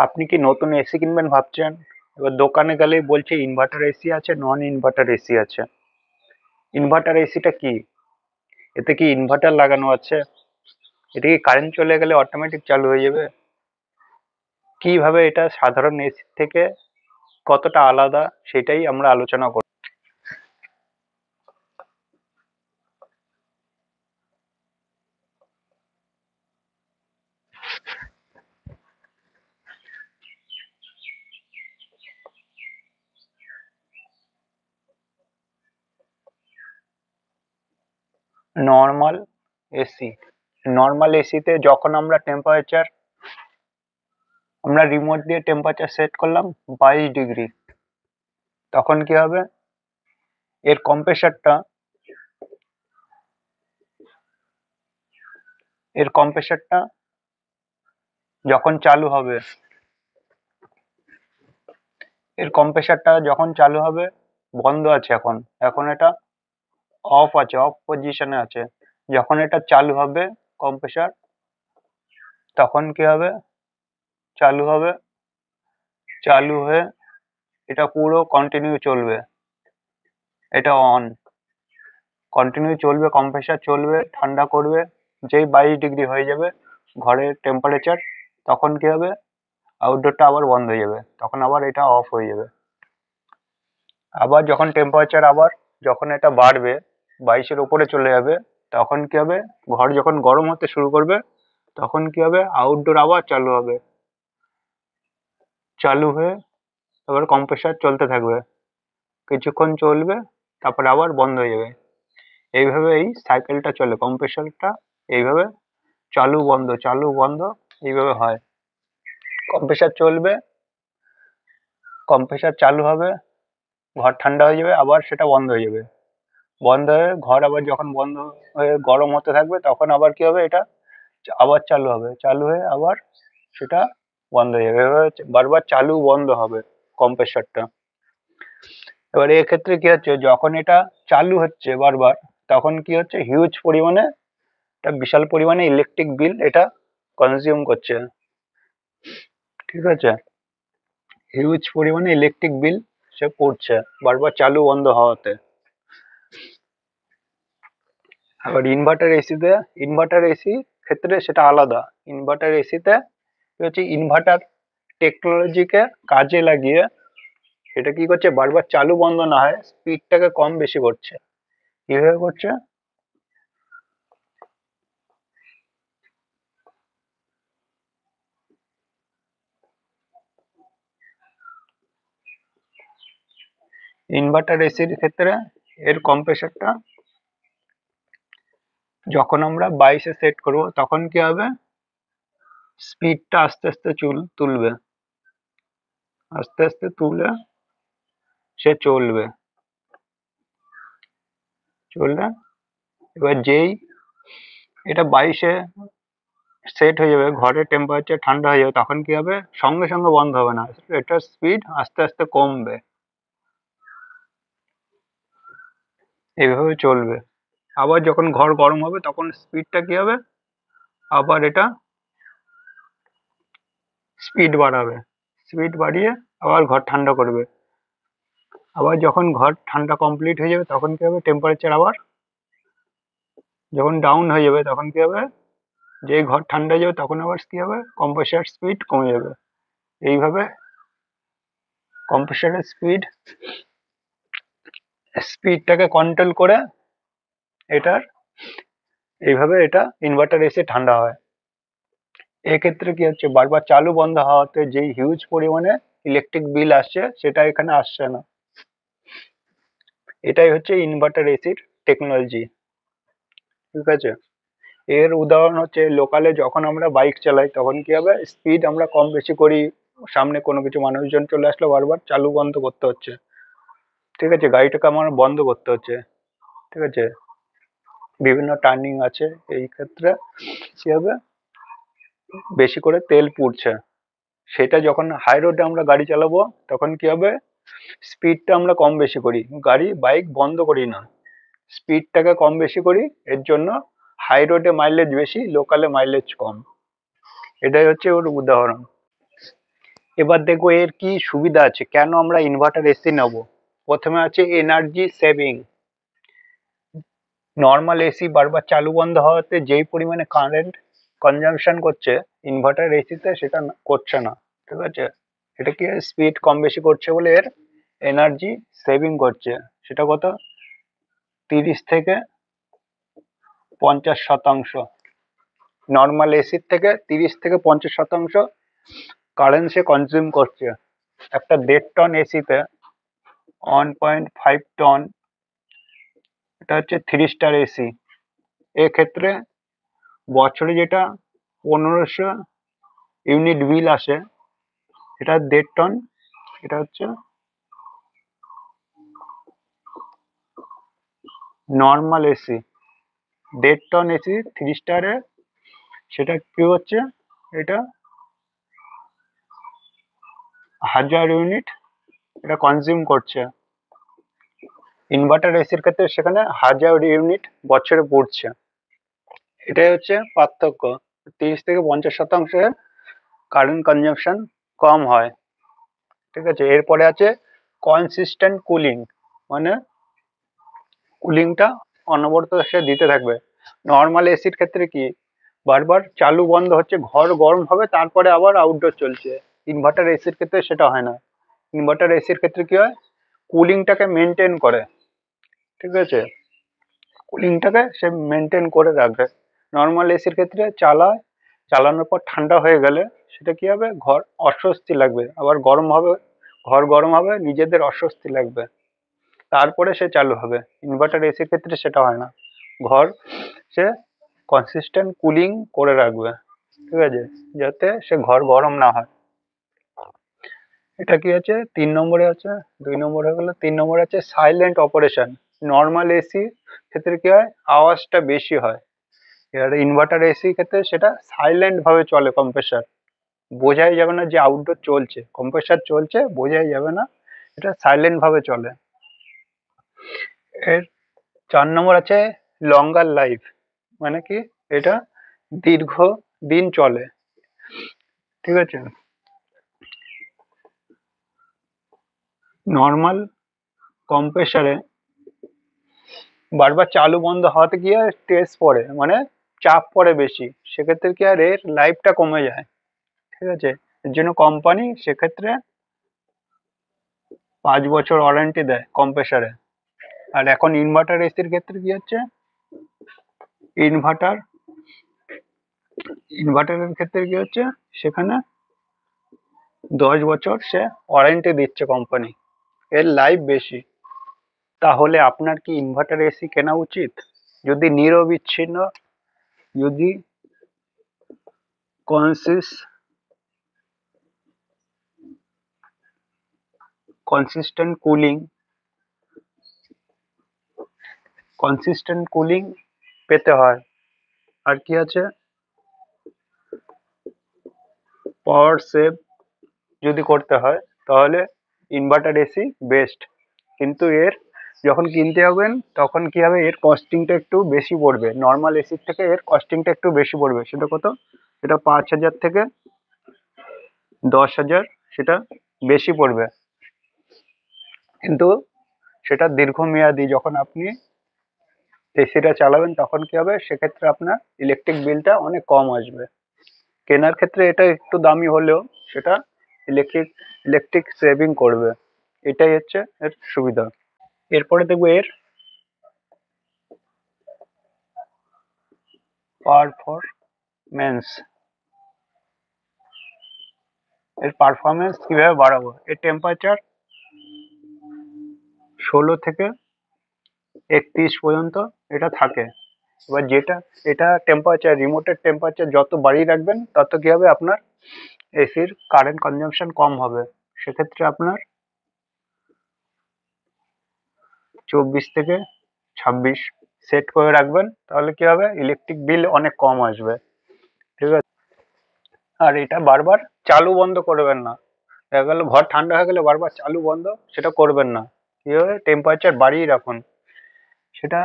আপনি কি নতুন এসি কিনবেন ভাবছেন? এবার দোকানে গেলেই বলছে ইনভার্টার এসি আছে, নন ইনভার্টার এসি আছে। ইনভার্টার এসিটা কি? এতে কি ইনভার্টার লাগানো আছে? এটা কি কারেন্ট চলে গেলে অটোমেটিক চালু হয়ে যাবে? কিভাবে এটা সাধারণ এসির থেকে কতটা আলাদা সেটাই আমরা আলোচনা করব। নর্মাল এসি, নর্মাল এসিতে যখন আমরা রিমোট দিয়ে টেম্পারেচার সেট করলাম 22 ডিগ্রি, তখন কি হবে? এর কম্প্রেসারটা এর কম্প্রেসারটা যখন চালু হবে এর কম্প্রেসারটা যখন চালু হবে, বন্ধ আছে এখন, এখন এটা অফ আছে, অফ পজিশনে আছে। যখন এটা চালু হবে কম্প্রেসার, তখন কি হবে? চালু হবে, চালু হয়ে এটা পুরো কন্টিনিউ চলবে। এটা অন, কন্টিনিউ চলবে, কম্প্রেসার চলবে, ঠান্ডা করবে। যেই 22 ডিগ্রি হয়ে যাবে ঘরের টেম্পারেচার, তখন কি হবে? আউটডোরটা আবার বন্ধ হয়ে যাবে, তখন আবার এটা অফ হয়ে যাবে। আবার যখন টেম্পারেচার যখন এটা বাড়বে, 22-এর উপরে চলে যাবে, তখন কি হবে? ঘর যখন গরম হতে শুরু করবে, তখন কি হবে? আউটডোর আবার চালু হবে, চালু হয়ে এবার কম্প্রেসার চলতে থাকবে, কিছুক্ষণ চলবে, তারপরে আবার বন্ধ হয়ে যাবে। এইভাবে এই সাইকেলটা চলে, কম্প্রেসারটা এইভাবে চালু বন্ধ চালু বন্ধ এইভাবে হয়। কম্প্রেসার চলবে, কম্প্রেসার চালু হবে, ঘর ঠান্ডা হয়ে যাবে, আবার সেটা বন্ধ হয়ে যাবে। বন্ধ হয়ে ঘর আবার যখন বন্ধ হয়ে গরম হতে থাকবে, তখন আবার কি হবে? এটা আবার চালু হবে, চালু হয়ে আবার সেটা বন্ধ হয়ে যাবে। এভাবে বারবার চালু বন্ধ হবে কম্প্রেসারটা। এবার এক্ষেত্রে কি হচ্ছে? যখন এটা চালু হচ্ছে বারবার, তখন কি হচ্ছে? হিউজ পরিমাণে, একটা বিশাল পরিমাণে ইলেকট্রিক বিল এটা কনজিউম করছে। ঠিক আছে? হিউজ পরিমাণে ইলেকট্রিক বিল সে পড়ছে বারবার চালু বন্ধ হওয়াতে। আবার ইনভার্টার এসি ক্ষেত্রে সেটা আলাদা। ইনভার্টার এসিতে হচ্ছে ইনভার্টার টেকনোলজিকে কাজে লাগিয়ে এটা কি করছে? বারবার চালু বন্ধ না হয়, স্পিডটাকে কম বেশি করছে। কিভাবে করছে? ইনভার্টার এসির ক্ষেত্রে এর কম্প্রেসারটা যখন আমরা 22-এ সেট করব, তখন কি হবে? স্পিডটা আস্তে আস্তে তুলবে, আস্তে আস্তে তুলে সে চলবে। এবার যেই এটা 22-এ সেট হয়ে যাবে, ঘরের টেম্পারেচার ঠান্ডা হয়ে যাবে, তখন কি হবে? সঙ্গে সঙ্গে বন্ধ হবে না, এটার স্পিড আস্তে আস্তে কমবে, এইভাবে চলবে। আবার যখন ঘর গরম হবে, তখন স্পিডটা কি হবে? আবার এটা স্পিড বাড়াবে, স্পিড বাড়িয়ে আবার ঘর ঠান্ডা করবে। আবার যখন ঘর ঠান্ডা কমপ্লিট হয়ে যাবে, তখন কি হবে? টেম্পারেচার আবার যখন ডাউন হয়ে যাবে, তখন কি হবে? যেই ঘর ঠান্ডা হয়ে যাবে, তখন আবার কি হবে? কম্প্রেসার স্পিড কমে যাবে। এইভাবে কম্প্রেসারের স্পিডটাকে কন্ট্রোল করে এটার এইভাবে এটা ইনভার্টার এসে ঠান্ডা হয়। এক্ষেত্রে কি হচ্ছে? বারবার চালু বন্ধ হওয়াতে যেই হিউজ পরিমাণে ইলেকট্রিক বিল আসছে, সেটা এখানে আসছে না। এটাই হচ্ছে ইনভার্টার এসির টেকনোলজি। ঠিক আছে? এর উদাহরণ হচ্ছে লোকালে যখন আমরা বাইক চালাই, তখন কি হবে? স্পিড আমরা কম বেশি করি, সামনে কোনো কিছু মানুষজন চলে আসলে বারবার চালু বন্ধ করতে হচ্ছে। ঠিক আছে? গাড়িটাকে আমার বন্ধ করতে হচ্ছে। ঠিক আছে? বিভিন্ন টার্নিং আছে, এই ক্ষেত্রে কি হবে? বেশি করে তেল পুড়ছে। সেটা যখন হাই রোডে আমরা গাড়ি চালাবো, তখন কি হবে? স্পিডটা আমরা কম বেশি করি, বাইক বন্ধ করি না, স্পিডটাকে কম বেশি করি। এর জন্য হাই রোডে মাইলেজ বেশি, লোকালে মাইলেজ কম। এটাই হচ্ছে ওর উদাহরণ। এবার দেখবো এর কি সুবিধা আছে, কেন আমরা ইনভার্টার এসি নেব। প্রথমে আছে এনার্জি সেভিং। নর্মাল এসি বারবার চালু বন্ধ হওয়াতে যেই পরিমাণে কারেন্ট কনজাম্পশন করছে, ইনভার্টার এসিতে সেটা করছে না। ঠিক আছে, এটা কি স্পিড কম বেশি করছে বলে এর এনার্জি সেভিং করছে। সেটা কত, 30 থেকে 50%। নর্মাল এসির থেকে 30 থেকে 50% কারেন্ট সে কনজিউম করছে। একটা 1.5 টন এসিতে 1.5 টন, এটা হচ্ছে 3 স্টার এসি। এক্ষেত্রে বছরে যেটা 1500 ইউনিট বিল আসে, এটা 1.5 টন, এটা হচ্ছে নর্মাল এসি। 1.5 টন এসি 3 স্টারে, সেটা কি হচ্ছে, এটা 1000 ইউনিট এটা কনজিউম করছে। ইনভার্টার এসির ক্ষেত্রে সেখানে 1000 ইউনিট বছরে পড়ছে। এটাই হচ্ছে পার্থক্য, 30 থেকে 50% কারেন্ট কনজাম্পশন কম হয়। ঠিক আছে, এরপরে আছে কনসিস্টেন্ট কুলিং, মানে কুলিংটা অনবরত সে দিতে থাকবে। নর্মাল এসির ক্ষেত্রে কি বারবার চালু বন্ধ হচ্ছে, ঘর গরম হবে তারপরে আবার আউটডোর চলছে। ইনভার্টার এসির ক্ষেত্রে সেটা হয় না। ইনভার্টার এসির ক্ষেত্রে কি হয়, কুলিংটাকে মেনটেন করে। ঠিক আছে, কুলিংটাকে সে মেনটেন করে রাখবে। নর্মাল এসির ক্ষেত্রে চালানোর পর ঠান্ডা হয়ে গেলে সেটা কি হবে, ঘর অস্বস্তি লাগবে, আবার গরম হবে, ঘর গরম হবে, নিজেদের অস্বস্তি লাগবে, তারপরে সে চালু হবে। ইনভার্টার এসির ক্ষেত্রে সেটা হয় না, ঘর সে কনসিস্টেন্ট কুলিং করে রাখবে। ঠিক আছে, যাতে সে ঘর গরম না হয়। এটা কি আছে 3 নম্বরে আছে, 2 নম্বর হয়ে গেল। 3 নম্বরে আছে সাইলেন্ট অপারেশন। নর্মাল এসি ক্ষেত্রে কি হয়, আওয়াজটা বেশি হয়। এবার ইনভার্টার এসি ক্ষেত্রে সেটা সাইলেন্ট ভাবে চলে, কম্প্রেসার বোঝাই যাবে না যে আউটডোর চলছে, কম্প্রেসার চলছে বোঝাই যাবে না, এটা সাইলেন্ট ভাবে চলে। এর 4 নম্বর আছে লঙ্গার লাইফ, মানে কি এটা দীর্ঘ দিন চলে। ঠিক আছে, নর্মাল কম্প্রেসারে বারবার চালু বন্ধ হওয়াতে কি হয়, স্ট্রেস পড়ে, মানে চাপ পড়ে বেশি, সেক্ষেত্রে কি আর এর লাইফটা কমে যায়। ঠিক আছে, এর জন্য কোম্পানি সেক্ষেত্রে 5 বছর ওয়ারেন্টি দেয় কম্প্রেসারে। আর এখন ইনভার্টার এসির ক্ষেত্রে কি হচ্ছে, ইনভার্টার ইনভার্টারের ক্ষেত্রে কি হচ্ছে, সেখানে 10 বছর সে ওয়ারেন্টি দিচ্ছে কোম্পানি, এর লাইফ বেশি। তাহলে আপনার কি ইনভার্টার এসি কেনা উচিত? যদি নিরবিচ্ছিন্ন, যদি কনসিস কনসিস্টেন্ট কুলিং কনসিস্টেন্ট কুলিং পেতে হয়, আর কি আছে, পাওয়ার সেভ যদি করতে হয়, তাহলে ইনভার্টার এসি বেস্ট। কিন্তু এর যখন কিনতে হবেন তখন কি হবে, এর কস্টিংটা একটু বেশি পড়বে, নর্মাল এসির থেকে এর কস্টিংটা একটু বেশি পড়বে। সেটা কত, সেটা 5,000 থেকে 10,000, সেটা বেশি পড়বে। কিন্তু সেটা দীর্ঘমেয়াদী, যখন আপনি এসিটা চালাবেন তখন কি হবে, সেক্ষেত্রে আপনার ইলেকট্রিক বিলটা অনেক কম আসবে। কেনার ক্ষেত্রে এটা একটু দামি হলেও সেটা ইলেকট্রিক সেভিং করবে, এটাই হচ্ছে এর সুবিধা। এরপরে দেখবো এর পারফরমেন্স। এর পারফরমেন্স কিভাবে বাড়াবো, এর টেম্পারেচার 16 থেকে 31 পর্যন্ত এটা থাকে। এবার এটা টেম্পারেচার, রিমোটের টেম্পারেচার যত বাড়িয়ে রাখবেন তত কি হবে, আপনার এসির কারেন্ট কনজাম্পশন কম হবে। সেক্ষেত্রে আপনার 24 থেকে 26 সেট করে রাখবেন, তাহলে কি হবে, ইলেকট্রিক বিল অনেক কম আসবে। ঠিক আছে, আর এটা বারবার চালু বন্ধ করবেন না। দেখা গেল ঘর ঠান্ডা হয়ে গেলে বারবার চালু বন্ধ সেটা করবেন না। কি হবে, টেম্পারেচার বাড়িয়ে রাখুন, সেটা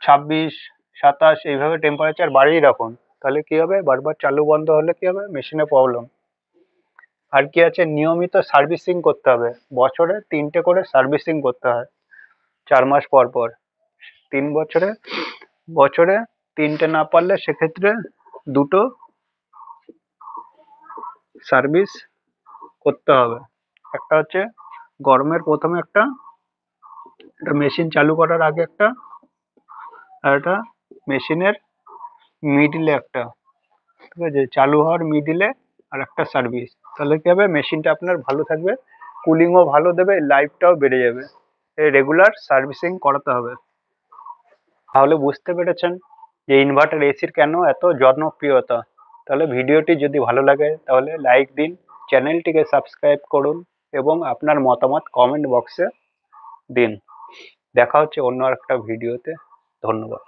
26, 27 এইভাবে টেম্পারেচার বাড়িয়ে রাখুন। তাহলে কি হবে, বারবার চালু বন্ধ হলে কি হবে, মেশিনে প্রবলেম। আর কি আছে, নিয়মিত সার্ভিসিং করতে হবে, বছরে 3টে করে সার্ভিসিং করতে হয় 4 মাস পর পর। 3 বছরে, বছরে 3টে না পারলে সেক্ষেত্রে 2টো সার্ভিস করতে হবে। একটা হচ্ছে গরমের প্রথমে একটা, মেশিন চালু করার আগে একটা, আর একটা মেশিনের মিডিলে একটা, ঠিক আছে, চালু হওয়ার মিডিলে আর একটা সার্ভিস। তাহলে কি হবে, মেশিনটা আপনার ভালো থাকবে, কুলিংও ভালো দেবে, লাইফটাও বেড়ে যাবে। এই রেগুলার সার্ভিসিং করাতে হবে। তাহলে বুঝতে পেরেছেন যে ইনভার্টার এসির কেন এত জনপ্রিয়তা। তাহলে ভিডিওটি যদি ভালো লাগে তাহলে লাইক দিন, চ্যানেলটিকে সাবস্ক্রাইব করুন এবং আপনার মতামত কমেন্ট বক্সে দিন। দেখা হচ্ছে অন্য একটা ভিডিওতে। ধন্যবাদ।